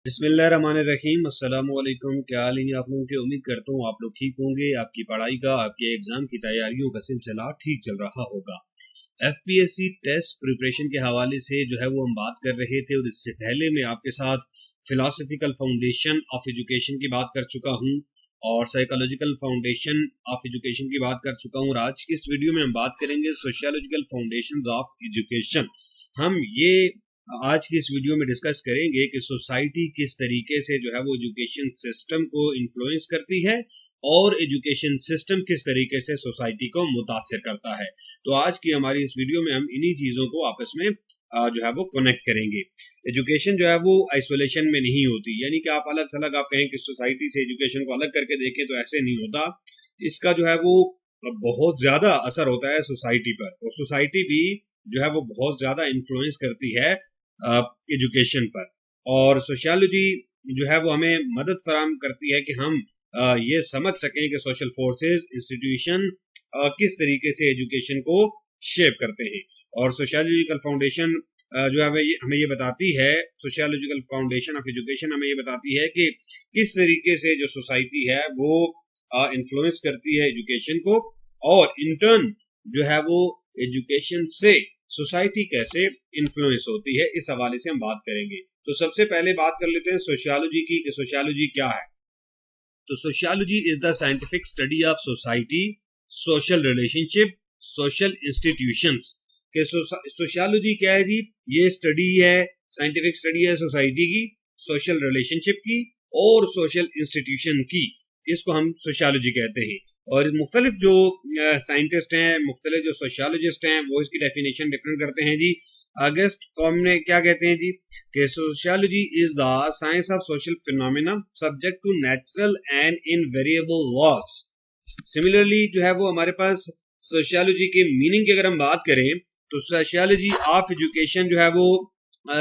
बिस्मिल्लाहिर्रहमानिर्रहीम। अस्सलाम वालेकुम। क्या हाल है आप लोगों के? उम्मीद करता हूँ आप लोग ठीक होंगे। आपकी पढ़ाई का, आपके एग्जाम की तैयारियों का सिलसिला ठीक चल रहा होगा। एफपीएससी टेस्ट प्रिपरेशन के हवाले से जो है वो हम बात कर रहे थे, और इससे पहले मैं आपके साथ फिलोसफिकल फाउंडेशन ऑफ एजुकेशन की बात कर चुका हूँ और साइकोलॉजिकल फाउंडेशन ऑफ एजुकेशन की बात कर चुका हूँ। और आज की इस वीडियो में हम बात करेंगे सोशियोलॉजिकल फाउंडेशंस ऑफ एजुकेशन। हम ये आज की इस वीडियो में डिस्कस करेंगे कि सोसाइटी किस तरीके से जो है वो एजुकेशन सिस्टम को इन्फ्लुएंस करती है और एजुकेशन सिस्टम किस तरीके से सोसाइटी को मुतासिर करता है। तो आज की हमारी इस वीडियो में हम इन्हीं चीजों को आपस में जो है वो कनेक्ट करेंगे। एजुकेशन जो है वो आइसोलेशन में नहीं होती, यानी कि आप अलग थलग आप कहें कि सोसाइटी से एजुकेशन को अलग करके देखें तो ऐसे नहीं होता। इसका जो है वो बहुत ज्यादा असर होता है सोसाइटी पर, और सोसाइटी भी जो है वो बहुत ज्यादा इन्फ्लुएंस करती है एजुकेशन पर। और सोशियोलॉजी जो है वो हमें मदद फराहम करती है कि हम ये समझ सकें कि सोशल फोर्सेस, इंस्टीट्यूशन किस तरीके से एजुकेशन को शेप करते हैं। और सोशियोलॉजिकल फाउंडेशन जो है हमें ये बताती है, सोशियोलॉजिकल फाउंडेशन ऑफ एजुकेशन हमें ये बताती है कि किस तरीके से जो सोसाइटी है वो इन्फ्लुएंस करती है एजुकेशन को, और इंटर्न जो है वो एजुकेशन से सोसाइटी कैसे इन्फ्लुएंस होती है, इस हवाले से हम बात करेंगे। तो सबसे पहले बात कर लेते हैं सोशियोलॉजी की कि सोशियोलॉजी क्या है। तो sociology is the scientific study of society, social relationship, social institutions. के सोशियोलॉजी क्या है जी? ये स्टडी है, साइंटिफिक स्टडी है सोसाइटी की, सोशल रिलेशनशिप की और सोशल इंस्टीट्यूशन की। इसको हम सोशियोलॉजी कहते हैं। और मुख्तलिफ जो साइंटिस्ट हैं, मुख्तलिफ जो सोशियोलॉजिस्ट हैं, वो इसकी डेफिनेशन डिफरेंट करते हैं जी। अगस्त कॉम ने क्या कहते हैं जी कि sociology is the science of social phenomena subject to natural and invariable laws. Similarly जो है वो हमारे पास सोशियोलॉजी के मीनिंग की अगर हम बात करें तो सोशियोलॉजी ऑफ एजुकेशन जो है वो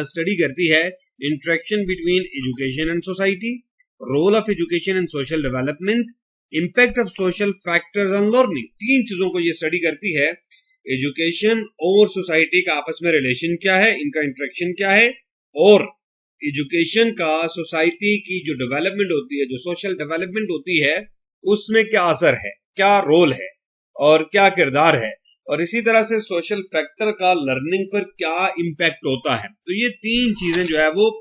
स्टडी करती है interaction between education and society, role of education and social development, impact of social factors on learning. तीन चीजों को ये स्टडी करती है। एजुकेशन और सोसाइटी का आपस में रिलेशन क्या है, इनका इंटरेक्शन क्या है, और एजुकेशन का सोसाइटी की जो डेवलपमेंट होती है, जो सोशल डेवलपमेंट होती है, उसमें क्या असर है, क्या रोल है और क्या किरदार है, और इसी तरह से सोशल फैक्टर का लर्निंग पर क्या इम्पैक्ट होता है। तो ये तीन चीजें जो है वो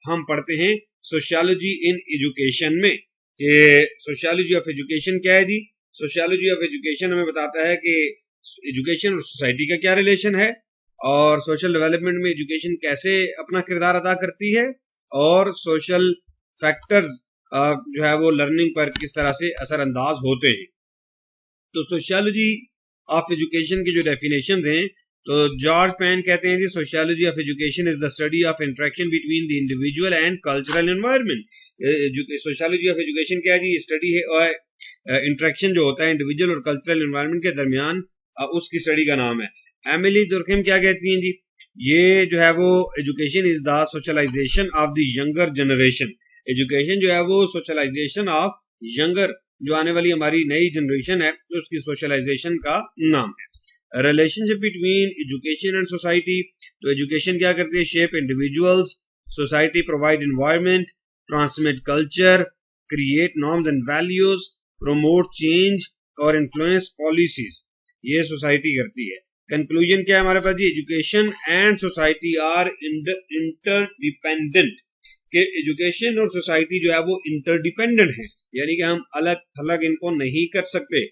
हम पढ़ते हैं सोशियोलॉजी इन एजुकेशन में। ये सोशियोलॉजी ऑफ एजुकेशन क्या है जी? सोशियोलॉजी ऑफ एजुकेशन हमें बताता है कि एजुकेशन और सोसाइटी का क्या रिलेशन है, और सोशल डेवलपमेंट में एजुकेशन कैसे अपना किरदार अदा करती है, और सोशल फैक्टर्स जो है वो लर्निंग पर किस तरह से असरअंदाज होते हैं। तो सोशियोलॉजी ऑफ एजुकेशन की जो डेफिनेशंस हैं, तो जॉर्ज पैन कहते हैं जी sociology of education is the study of interaction between the individual and cultural environment. Sociology of education क्या है जी? स्टडी है और इंटरेक्शन जो होता है इंडिविजुअल और कल्चरल एनवायरनमेंट के दरमियान, उसकी स्टडी का नाम है। एमिली दुर्कहेम क्या कहती हैं जी? ये जो है वो education is the socialization of the younger generation. Education जो है वो सोशलाइजेशन ऑफ यंगर, जो आने वाली हमारी नई जनरेशन है, उसकी सोशलाइजेशन का नाम है। Relationship between education and society, तो एजुकेशन क्या करती है? Shape individuals, society provide environment, transmit culture, create norms and values, promote change और इन्फ्लुएंस पॉलिसीज। ये सोसाइटी करती है। कंक्लूजन क्या है हमारे पास जी? Education and society are interdependent. कि एजुकेशन और सोसाइटी जो है वो इंटरडिपेंडेंट है, यानी कि हम अलग थलग इनको नहीं कर सकते।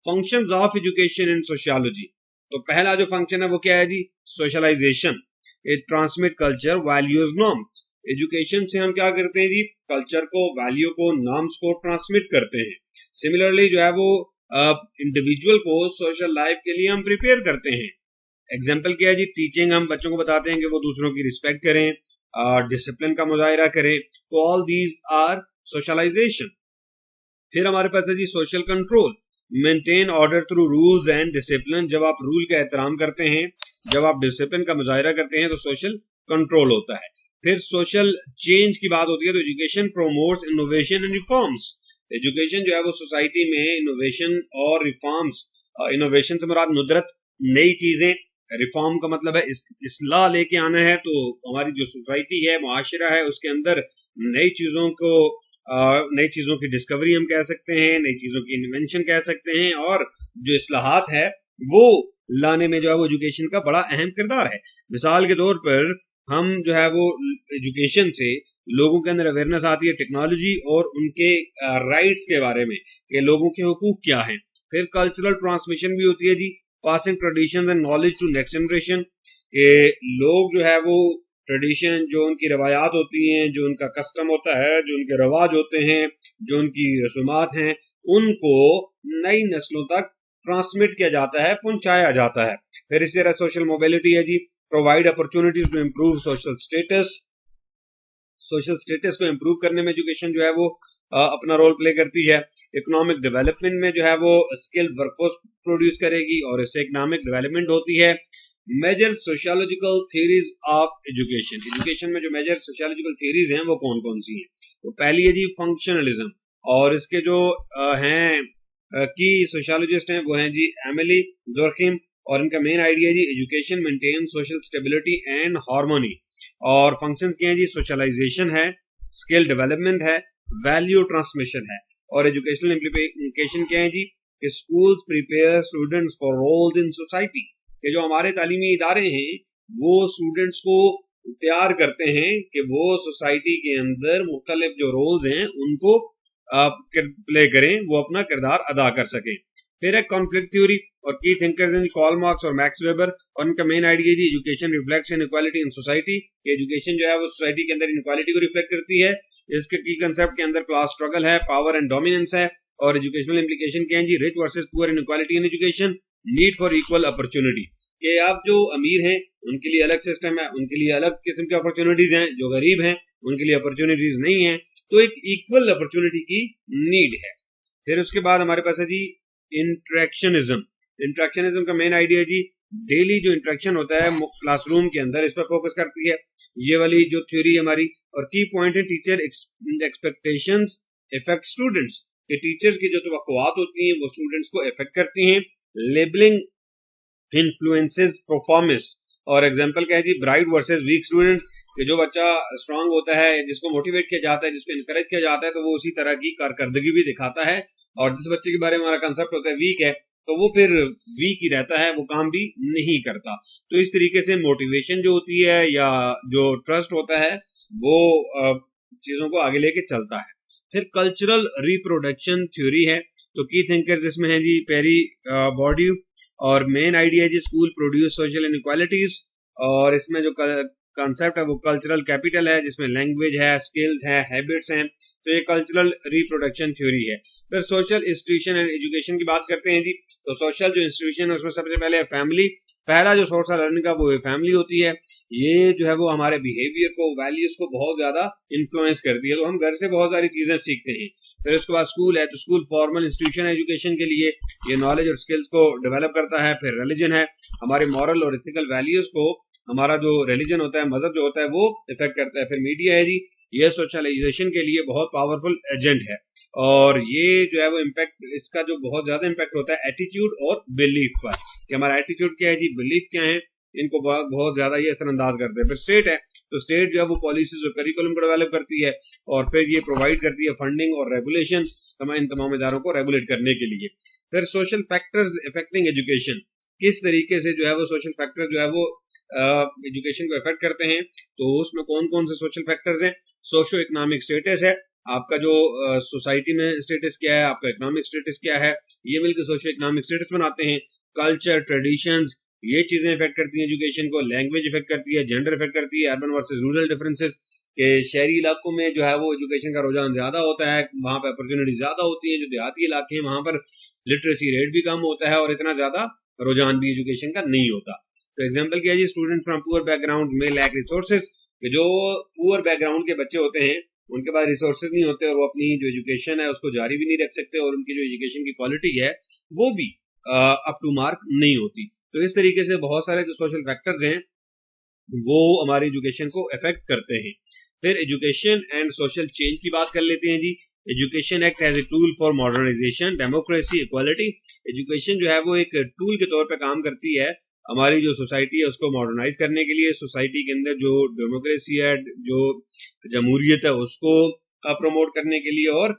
Functions of education in sociology, तो पहला जो फंक्शन है वो क्या है जी? Socialisation. It transmit culture, values, norms. Education से हम क्या करते हैं जी? कल्चर को, वैल्यू को, नॉर्म्स को ट्रांसमिट करते हैं। सिमिलरली जो है वो इंडिविजुअल को सोशल लाइफ के लिए हम प्रिपेयर करते हैं। एग्जाम्पल क्या है जी? टीचिंग, हम बच्चों को बताते हैं कि वो दूसरों की रिस्पेक्ट करें, डिसिप्लिन का मुजाहिरा करें। तो ऑल दीज आर सोशलाइजेशन। फिर हमारे पास है जी social control, maintain order through rules and discipline. जब आप रूल का एहतराम करते हैं, जब आप डिसिप्लिन का मुजाहिरा करते हैं, तो सोशल कंट्रोल होता है। फिर सोशल चेंज की बात होती है, तो education promotes innovation and reforms. Education जो है वो सोसाइटी में इनोवेशन और रिफॉर्म्स, इनोवेशन से मुराद नुदरत, नई चीजें, रिफॉर्म का मतलब है इस्लाह लेके आना है। तो हमारी जो सोसाइटी है, मुआशरा है, उसके अंदर नई चीजों को नई चीजों की डिस्कवरी हम कह सकते हैं, नई चीजों की इन्वेंशन कह सकते हैं, और जो इस्लाहात है वो लाने में जो है वो एजुकेशन का बड़ा अहम किरदार है। मिसाल के तौर पर हम जो है वो एजुकेशन से लोगों के अंदर अवेयरनेस आती है टेक्नोलॉजी और उनके राइट्स के बारे में कि लोगों के हुकूक क्या हैं। फिर कल्चरल ट्रांसमिशन भी होती है जी, passing tradition and knowledge to next generation, के लोग जो है वो ट्रेडिशन, जो उनकी रवायात होती हैं, जो उनका कस्टम होता है, जो उनके रवाज होते हैं, जो उनकी रसूमात हैं, उनको नई नस्लों तक ट्रांसमिट किया जाता है, पहुंचाया जाता है। फिर इसी तरह सोशल मोबिलिटी है जी, provide opportunities to improve social status. Social status को इम्प्रूव करने में एजुकेशन जो है वो अपना रोल प्ले करती है। इकोनॉमिक डेवलपमेंट में जो है वो स्किल वर्कफोर्स प्रोड्यूस करेगी और इससे इकोनॉमिक डेवलपमेंट होती है। Major sociological theories of education, education में जो मेजर सोशियोलॉजिकल थ्योरीज हैं वो कौन कौन सी हैं? तो पहली है जी फंक्शनलिज्म, और इसके जो हैं की सोशियोलॉजिस्ट हैं वो हैं जी एमिली जोरखिम, और इनका मेन आइडिया है जी education maintain social stability and harmony. और फंक्शंस क्या हैं जी? सोशलाइजेशन है, स्किल डेवलपमेंट है, वैल्यू ट्रांसमिशन है, और एजुकेशनल इम्प्लीकेशन क्या है जी? कि schools prepare students for roles in society, कि जो हमारे तालीमी इदारे हैं वो स्टूडेंट्स को तैयार करते हैं कि वो सोसाइटी के अंदर मुख्तलिफ जो रोल्स हैं उनको प्ले करें, वो अपना किरदार अदा कर सकें। फिर है कॉन्फ्लिक्ट थ्योरी, और की थिंकर्स हैं कार्ल मार्क्स और मैक्स वेबर, और उनका मेन आइडिया जी education reflects inequality in society, education जो है वो सोसाइटी के अंदर इनइक्वालिटी को रिफ्लेक्ट करती है। इसके की कंसेप्ट के अंदर क्लास स्ट्रगल है, पावर एंड डोमिनेंस है, और एजुकेशनल इम्प्लीकेशन क्या है जी? Rich versus poor inequality in education, need for equal opportunity, कि आप जो अमीर हैं उनके लिए अलग सिस्टम है, उनके लिए अलग किस्म की अपॉर्चुनिटीज हैं, जो गरीब हैं उनके लिए अपॉर्चुनिटीज नहीं है, तो एक इक्वल अपॉर्चुनिटी की नीड है। फिर उसके बाद हमारे पास है जी इंट्रैक्शनिज्म। इंट्रैक्शनिज्म का मेन आइडिया जी डेली जो इंट्रैक्शन होता है क्लासरूम के अंदर, इस पर फोकस करती है ये वाली जो थ्योरी हमारी। और की पॉइंट है टीचर एक्सपेक्टेशंस इफेक्ट स्टूडेंट्स, कि टीचर्स की जो तवक्कुआत होती हैं वो स्टूडेंट्स को इफेक्ट करती हैं। लेबलिंग इन्फ्लुएंसेस परफॉर्मेंस, और एग्जांपल क्या है जी? ब्राइट वर्सेस वीक स्टूडेंट, कि जो बच्चा स्ट्रांग होता है, जिसको मोटिवेट किया जाता है, जिसको इनकरेज किया जाता है, तो वो उसी तरह की कारकर्दगी भी दिखाता है, और जिस बच्चे के बारे में हमारा कंसेप्ट होता है वीक है, तो वो फिर वीक ही रहता है, वो काम भी नहीं करता। तो इस तरीके से मोटिवेशन जो होती है या जो ट्रस्ट होता है वो चीजों को आगे लेके चलता है। फिर कल्चरल रिप्रोडक्शन थ्योरी है, तो की थिंकर्स इसमें है जी पेरी बॉर्ड्यू, और मेन आइडिया जी स्कूल प्रोड्यूस सोशल इनइक्वालिटीज, और इसमें जो कंसेप्ट है वो कल्चरल कैपिटल है, जिसमें लैंग्वेज है, स्किल्स है, हैबिट्स हैं, तो ये कल्चरल रिप्रोडक्शन थ्योरी है। फिर सोशल इंस्टीट्यूशन एंड एजुकेशन की बात करते हैं जी, तो सोशल जो इंस्टीट्यूशन है उसमें सबसे पहले फैमिली, पहला जो सोर्स है लर्निंग का वो फैमिली होती है। ये जो है वो हमारे बिहेवियर को, वैल्यूज को बहुत ज्यादा इन्फ्लुएंस करती है, तो हम घर से बहुत सारी चीजें सीखते हैं। फिर उसके बाद स्कूल है, तो स्कूल फॉर्मल इंस्टीट्यूशन एजुकेशन के लिए, ये नॉलेज और स्किल्स को डेवलप करता है। फिर रिलीजन है, हमारे मॉरल और एथिकल वैल्यूज को हमारा जो रिलीजन होता है, मजहब जो होता है, वो इफेक्ट करता है। फिर मीडिया है जी, ये सोशलाइजेशन के लिए बहुत पावरफुल एजेंट है, और ये जो है वो इम्पैक्ट, इसका जो बहुत ज्यादा इम्पैक्ट होता है एटीट्यूड और बिलीफ पर, कि हमारा एटीट्यूड क्या है जी, बिलीफ क्या है, इनको बहुत ज्यादा ये असरअंदाज करते हैं। फिर स्टेट है, तो स्टेट जो है वो पॉलिसीज और करिकुलम को डेवलप करती है, और फिर ये प्रोवाइड करती है फंडिंग और रेगुलेशन इन तमाम इदारों को रेगुलेट करने के लिए। फिर सोशल फैक्टर्स इफेक्टिंग एजुकेशन, किस तरीके से जो है वो सोशल फैक्टर जो है वो एजुकेशन को इफेक्ट करते हैं, तो उसमें कौन कौन से सोशल फैक्टर्स हैं? सोशो इकोनॉमिक स्टेटस है, आपका जो सोसाइटी में स्टेटस क्या है, आपका इकोनॉमिक स्टेटस क्या है, ये मिलकर सोशो इकोनॉमिक स्टेटस बनाते हैं। कल्चर, ट्रेडिशंस, ये चीजें इफेक्ट करती हैं एजुकेशन को। लैंग्वेज इफेक्ट करती है, जेंडर इफेक्ट करती है, अर्बन वर्सेस रूरल डिफरेंसेस, के शहरी इलाकों में जो है वो एजुकेशन का रुझान ज्यादा होता है, वहां पर अपॉर्चुनिटी ज्यादा होती है। जो देहाती इलाके हैं वहां पर लिटरेसी रेट भी कम होता है और इतना ज्यादा रुझान भी एजुकेशन का नहीं होता। तो एग्जाम्पल क्या है जी? स्टूडेंट फ्रॉम पुअर बैकग्राउंड में लैक रिसोर्सेज, जो पुअर बैकग्राउंड के बच्चे होते हैं उनके पास रिसोर्सेज नहीं होते, और वो अपनी जो एजुकेशन है उसको जारी भी नहीं रख सकते, और उनकी जो एजुकेशन की क्वालिटी है वो भी अप टू मार्क नहीं होती। तो इस तरीके से बहुत सारे जो सोशल फैक्टर्स हैं वो हमारी एजुकेशन को इफेक्ट करते हैं। फिर एजुकेशन एंड सोशल चेंज की बात कर लेते हैं जी। Education act as a tool for modernization, democracy, equality. Education जो है वो एक टूल के तौर पर काम करती है हमारी जो सोसाइटी है उसको मॉडर्नाइज करने के लिए, सोसाइटी के अंदर जो डेमोक्रेसी है, जो जमहूरियत है, उसको प्रमोट करने के लिए और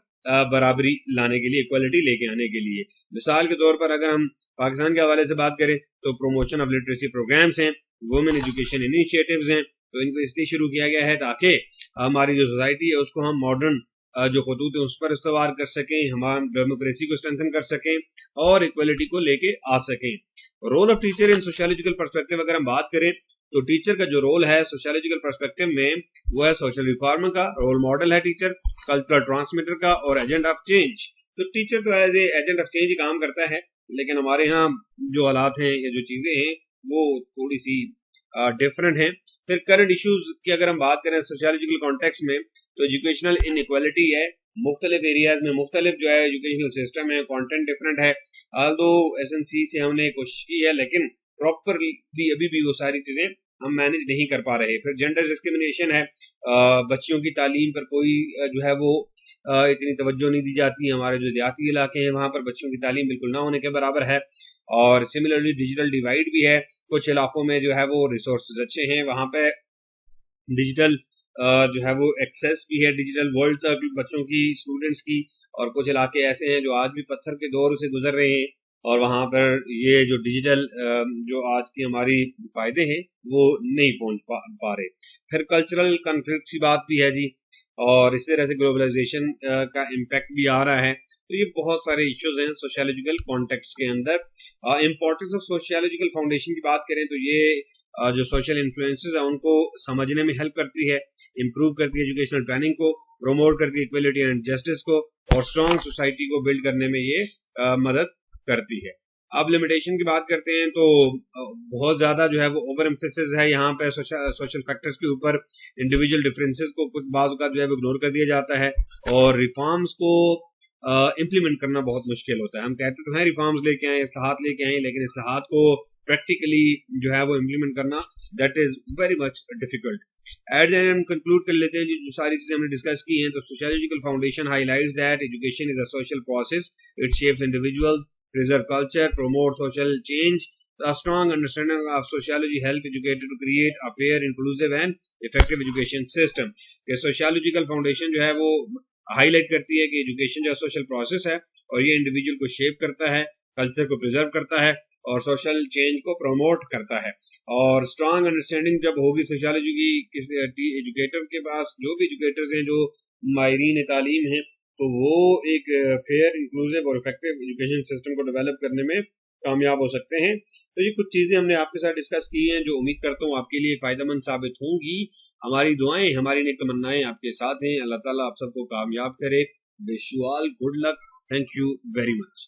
बराबरी लाने के लिए, इक्वलिटी लेके आने के लिए। मिसाल के तौर पर अगर हम पाकिस्तान के हवाले से बात करें तो प्रमोशन ऑफ लिटरेसी प्रोग्राम्स हैं, वुमेन एजुकेशन इनिशिएटिव्स हैं, तो इनको इसलिए शुरू किया गया है ताकि हमारी जो सोसाइटी है उसको हम मॉडर्न जो खतूत है उस पर इस्तेमाल कर सकें, हमारी डेमोक्रेसी को स्ट्रेंथन कर सकें और इक्वलिटी को लेके आ सकें। Role of teacher in sociological perspective अगर हम बात करें तो टीचर का जो रोल है सोशियोलॉजिकल पर्सपेक्टिव में वो है सोशल रिफॉर्मर का, रोल मॉडल है टीचर, कल्चरल ट्रांसमीटर का और एजेंट ऑफ चेंज। तो टीचर तो as a agent of change काम करता है, लेकिन हमारे यहाँ जो हालात हैं या जो चीजें हैं वो थोड़ी सी डिफरेंट हैं। फिर करंट इश्यूज की अगर हम बात करें सोशियोलॉजिकल कॉन्टेक्स्ट में तो एजुकेशनल इनइक्वालिटी है, मुख्तलिफ एरियाज में मुख्तलिफ जो है एजुकेशनल सिस्टम है, कंटेंट डिफरेंट है। आल्दो एसएनसी से हमने कोशिश की है लेकिन प्रॉपरली अभी भी वो सारी चीजें हम मैनेज नहीं कर पा रहे। फिर जेंडर डिस्क्रिमिनेशन है, बच्चियों की तालीम पर कोई जो है वो इतनी तवज्जो नहीं दी जाती। हमारे जो देहाती इलाके हैं वहां पर बच्चों की तालीम बिल्कुल ना होने के बराबर है। और सिमिलरली डिजिटल डिवाइड भी है, कुछ इलाकों में जो है वो रिसोर्सेज अच्छे हैं, वहां पे डिजिटल जो है वो एक्सेस भी है डिजिटल वर्ल्ड तक बच्चों की, स्टूडेंट्स की, और कुछ इलाके ऐसे हैं जो आज भी पत्थर के दौर से गुजर रहे हैं और वहां पर ये जो डिजिटल जो आज की हमारी फायदे हैं वो नहीं पहुंच पा रहे। फिर कल्चरल कॉन्फ्लिक्ट की बात भी है जी, और इस तरह से ग्लोबलाइजेशन का इम्पैक्ट भी आ रहा है। तो ये बहुत सारे इश्यूज हैं सोशियोलॉजिकल कॉन्टेक्स्ट के अंदर। इंपॉर्टेंस ऑफ सोशियोलॉजिकल फाउंडेशन की बात करें तो ये जो सोशल इन्फ्लुएंसेस है उनको समझने में हेल्प करती है, इंप्रूव करती है एजुकेशनल ट्रेनिंग को, प्रमोट करती है इक्वलिटी एंड जस्टिस को, और स्ट्रॉन्ग सोसाइटी को बिल्ड करने में ये मदद करती है। अब लिमिटेशन की बात करते हैं तो बहुत ज्यादा जो है वो ओवर एम्फेसिस है यहाँ पे सोशल फैक्टर्स के ऊपर, इंडिविजुअल डिफरेंसेस को कुछ बात का जो है वो इग्नोर कर दिया जाता है और रिफॉर्म्स को इम्प्लीमेंट करना बहुत मुश्किल होता है। हम कहते तो हैं रिफॉर्म्स लेके आए, इस्लाहात लेके आए, लेकिन इस्लाहात को प्रैक्टिकली जो है वो इम्प्लीमेंट करना that is very much difficult. At the end conclude कर लेते हैं जो सारी चीजें हमने डिस्कस की हैं। तो sociological foundation highlights that education is a social process, it shapes individuals, preserve culture, promote social change. A strong understanding of sociology help educators to create a fair, inclusive and effective education system. कि sociological foundation जो है वो highlight करती है कि education जो social process है और ये इंडिविजुअल को शेप करता है, कल्चर को प्रिजर्व करता है और सोशल चेंज को प्रमोट करता है। और स्ट्रांग अंडरस्टैंडिंग जब होगी सोशियोलॉजी की किसी एजुकेटर के पास, जो भी एजुकेटर्स हैं जो माहिरीन तालीम हैं, तो वो एक फेयर, इंक्लूसिव और इफेक्टिव एजुकेशन सिस्टम को डेवलप करने में कामयाब हो सकते हैं। तो ये कुछ चीजें हमने आपके साथ डिस्कस की हैं जो उम्मीद करता हूँ आपके लिए फायदेमंद साबित होंगी। हमारी दुआएं, हमारी नेक तमन्नाएं आपके साथ हैं। अल्लाह ताला आप सबको कामयाब करे। Wish you all good luck. Thank you very much.